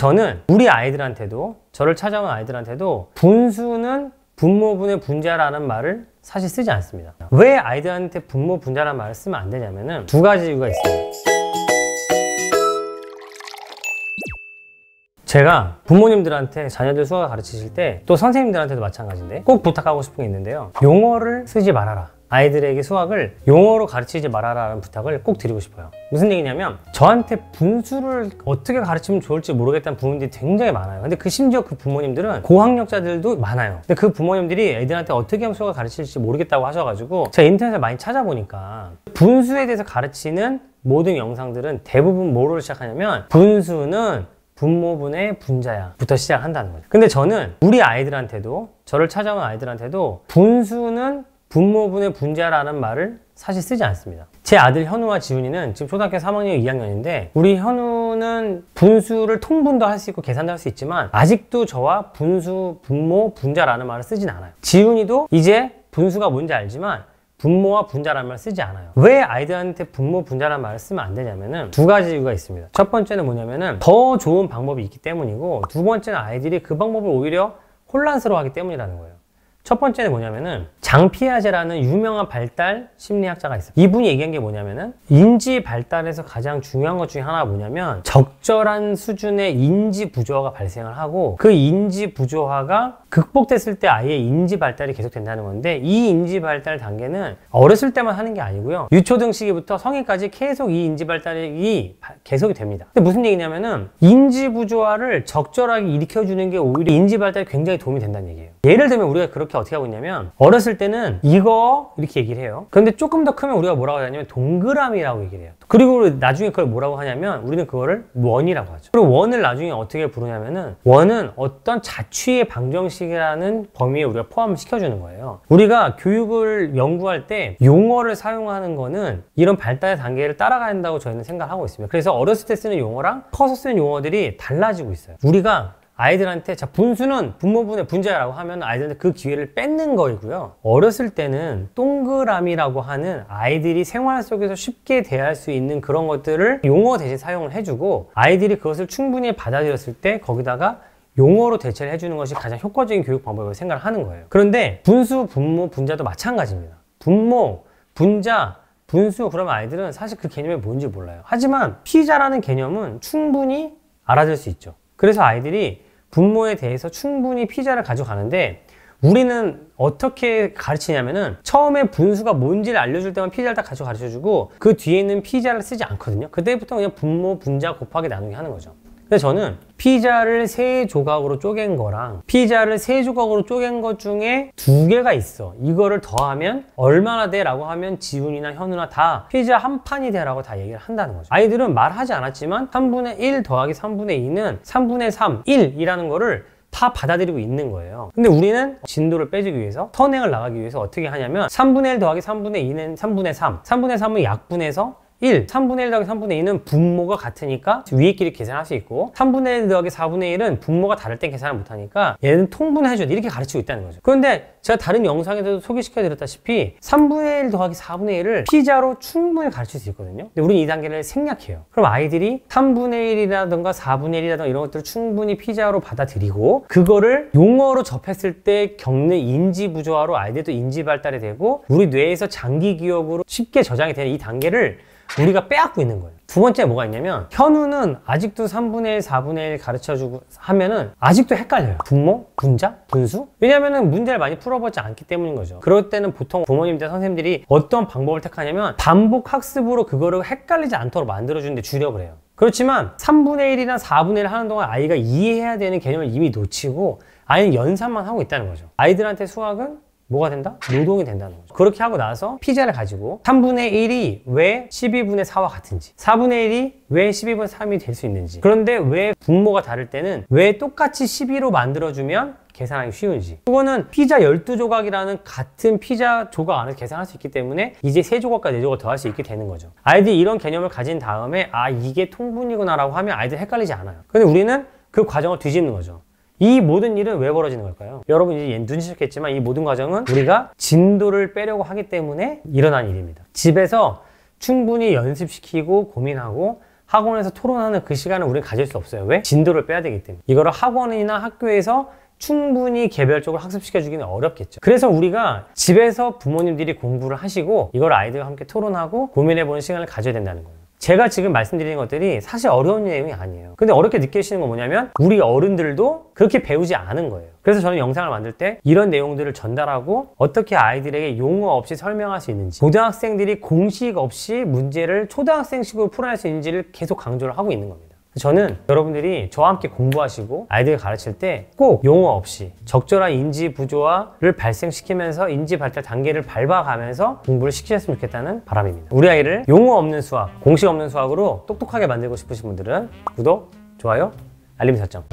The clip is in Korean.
저는 우리 아이들한테도, 저를 찾아온 아이들한테도 분수는 분모분의 분자라는 말을 사실 쓰지 않습니다. 왜 아이들한테 분모 분자라는 말을 쓰면 안 되냐면은 두 가지 이유가 있어요. 제가 부모님들한테 자녀들 수학을 가르치실 때, 또 선생님들한테도 마찬가지인데 꼭 부탁하고 싶은 게 있는데요, 용어를 쓰지 말아라. 아이들에게 수학을 용어로 가르치지 말아라 라는 부탁을 꼭 드리고 싶어요. 무슨 얘기냐면, 저한테 분수를 어떻게 가르치면 좋을지 모르겠다는 부모님들이 굉장히 많아요. 근데 심지어 그 부모님들은 고학력자들도 많아요. 근데 그 부모님들이 애들한테 어떻게 하면 수학을 가르칠지 모르겠다고 하셔가지고 제가 인터넷에 많이 찾아보니까 분수에 대해서 가르치는 모든 영상들은 대부분 뭐로 시작하냐면, 분수는 분모분의 분자야 부터 시작한다는 거죠. 근데 저는 우리 아이들한테도, 저를 찾아온 아이들한테도 분수는 분모분의 분자라는 말을 사실 쓰지 않습니다. 제 아들 현우와 지훈이는 지금 초등학교 3학년 2학년인데 우리 현우는 분수를 통분도 할 수 있고 계산도 할 수 있지만 아직도 저와 분수, 분모, 분자라는 말을 쓰진 않아요. 지훈이도 이제 분수가 뭔지 알지만 분모와 분자라는 말을 쓰지 않아요. 왜 아이들한테 분모, 분자라는 말을 쓰면 안 되냐면은 두 가지 이유가 있습니다. 첫 번째는 뭐냐면은 더 좋은 방법이 있기 때문이고, 두 번째는 아이들이 그 방법을 오히려 혼란스러워하기 때문이라는 거예요. 첫 번째는 뭐냐면은 장 피아제라는 유명한 발달 심리학자가 있어요. 이분이 얘기한 게 뭐냐면은, 인지 발달에서 가장 중요한 것 중에 하나가 뭐냐면 적절한 수준의 인지 부조화가 발생을 하고, 그 인지 부조화가 극복됐을 때 아이의 인지 발달이 계속된다는 건데, 이 인지 발달 단계는 어렸을 때만 하는 게 아니고요, 유초등 시기부터 성인까지 계속 이 인지 발달이 계속이 됩니다. 근데 무슨 얘기냐면은 인지 부조화를 적절하게 일으켜주는 게 오히려 인지 발달에 굉장히 도움이 된다는 얘기예요. 예를 들면 우리가 그렇게 어떻게 하고 있냐면, 어렸을 때는 이거 이렇게 얘기를 해요. 그런데 조금 더 크면 우리가 뭐라고 하냐면 동그라미라고 얘기를 해요. 그리고 나중에 그걸 뭐라고 하냐면 우리는 그거를 원이라고 하죠. 그리고 원을 나중에 어떻게 부르냐면은, 원은 어떤 자취의 방정식이라는 범위에 우리가 포함시켜주는 거예요. 우리가 교육을 연구할 때 용어를 사용하는 거는 이런 발달 단계를 따라가야 한다고 저희는 생각을 하고 있습니다. 그래서 어렸을 때 쓰는 용어랑 커서 쓰는 용어들이 달라지고 있어요. 우리가 아이들한테 자, 분수는 분모분의 분자라고 하면 아이들한테 그 기회를 뺏는 거이고요, 어렸을 때는 동그라미라고 하는 아이들이 생활 속에서 쉽게 대할 수 있는 그런 것들을 용어 대신 사용을 해주고, 아이들이 그것을 충분히 받아들였을 때 거기다가 용어로 대체를 해주는 것이 가장 효과적인 교육 방법이라고 생각을 하는 거예요. 그런데 분수, 분모, 분자도 마찬가지입니다. 분모, 분자, 분수, 그러면 아이들은 사실 그 개념이 뭔지 몰라요. 하지만 피자라는 개념은 충분히 알아들 수 있죠. 그래서 아이들이 분모에 대해서 충분히 피자를 가져가는데, 우리는 어떻게 가르치냐면은 처음에 분수가 뭔지를 알려줄 때만 피자를 딱 가르쳐주고 그 뒤에는 피자를 쓰지 않거든요. 그때부터 그냥 분모, 분자 곱하기 나누기 하는 거죠. 근데 저는 피자를 3조각으로 쪼갠 거랑 피자를 3조각으로 쪼갠 것 중에 2개가 있어, 이거를 더하면 얼마나 돼? 라고 하면 지훈이나 현우나 다 피자 한 판이 돼 라고 다 얘기를 한다는 거죠. 아이들은 말하지 않았지만 3분의 1 더하기 3분의 2는 3분의 3, 1이라는 거를 다 받아들이고 있는 거예요. 근데 우리는 진도를 빼주기 위해서, 선행을 나가기 위해서 어떻게 하냐면 3분의 1 더하기 3분의 2는 3분의 3, 3분의 3은 약분해서 1, 3분의 1 더하기 3분의 2는 분모가 같으니까 위에끼리 계산할 수 있고, 3분의 1 더하기 4분의 1은 분모가 다를 땐 계산을 못하니까 얘는 통분해줘야 돼, 이렇게 가르치고 있다는 거죠. 그런데 제가 다른 영상에서도 소개시켜드렸다시피 3분의 1 더하기 4분의 1을 피자로 충분히 가르칠 수 있거든요. 근데 우리는 이 단계를 생략해요. 그럼 아이들이 3분의 1이라든가 4분의 1이라든가 이런 것들을 충분히 피자로 받아들이고, 그거를 용어로 접했을 때 겪는 인지 부조화로 아이들도 인지 발달이 되고 우리 뇌에서 장기 기억으로 쉽게 저장이 되는 이 단계를 우리가 빼앗고 있는 거예요. 두 번째 뭐가 있냐면, 현우는 아직도 3분의 1, 4분의 1 가르쳐주고 하면은 아직도 헷갈려요. 분모, 분자, 분수? 왜냐면은 문제를 많이 풀어보지 않기 때문인 거죠. 그럴 때는 보통 부모님들, 선생님들이 어떤 방법을 택하냐면 반복 학습으로 그거를 헷갈리지 않도록 만들어주는데 주력을 해요. 그렇지만 3분의 1이나 4분의 1 하는 동안 아이가 이해해야 되는 개념을 이미 놓치고 아이는 연산만 하고 있다는 거죠. 아이들한테 수학은 뭐가 된다? 노동이 된다는 거죠. 그렇게 하고 나서 피자를 가지고 3분의 1이 왜 12분의 4와 같은지, 4분의 1이 왜 12분의 3이 될 수 있는지, 그런데 왜 분모가 다를 때는 왜 똑같이 12로 만들어주면 계산하기 쉬운지, 그거는 피자 12조각이라는 같은 피자 조각 안에서 계산할 수 있기 때문에 이제 3조각과 4조각 더 할 수 있게 되는 거죠. 아이들이 이런 개념을 가진 다음에 아, 이게 통분이구나 라고 하면 아이들 헷갈리지 않아요. 근데 우리는 그 과정을 뒤집는 거죠. 이 모든 일은 왜 벌어지는 걸까요? 여러분 이제 눈치채겠지만 이 모든 과정은 우리가 진도를 빼려고 하기 때문에 일어난 일입니다. 집에서 충분히 연습시키고 고민하고 학원에서 토론하는 그 시간을 우리는 가질 수 없어요. 왜? 진도를 빼야 되기 때문에. 이거를 학원이나 학교에서 충분히 개별적으로 학습시켜주기는 어렵겠죠. 그래서 우리가 집에서 부모님들이 공부를 하시고 이걸 아이들과 함께 토론하고 고민해보는 시간을 가져야 된다는 거예요. 제가 지금 말씀드리는 것들이 사실 어려운 내용이 아니에요. 근데 어렵게 느끼시는 건 뭐냐면 우리 어른들도 그렇게 배우지 않은 거예요. 그래서 저는 영상을 만들 때 이런 내용들을 전달하고 어떻게 아이들에게 용어 없이 설명할 수 있는지, 고등학생들이 공식 없이 문제를 초등학생식으로 풀어낼 수 있는지를 계속 강조를 하고 있는 겁니다. 저는 여러분들이 저와 함께 공부하시고 아이들 가르칠 때 꼭 용어 없이 적절한 인지 부조화를 발생시키면서 인지 발달 단계를 밟아가면서 공부를 시키셨으면 좋겠다는 바람입니다. 우리 아이를 용어 없는 수학, 공식 없는 수학으로 똑똑하게 만들고 싶으신 분들은 구독, 좋아요, 알림 설정.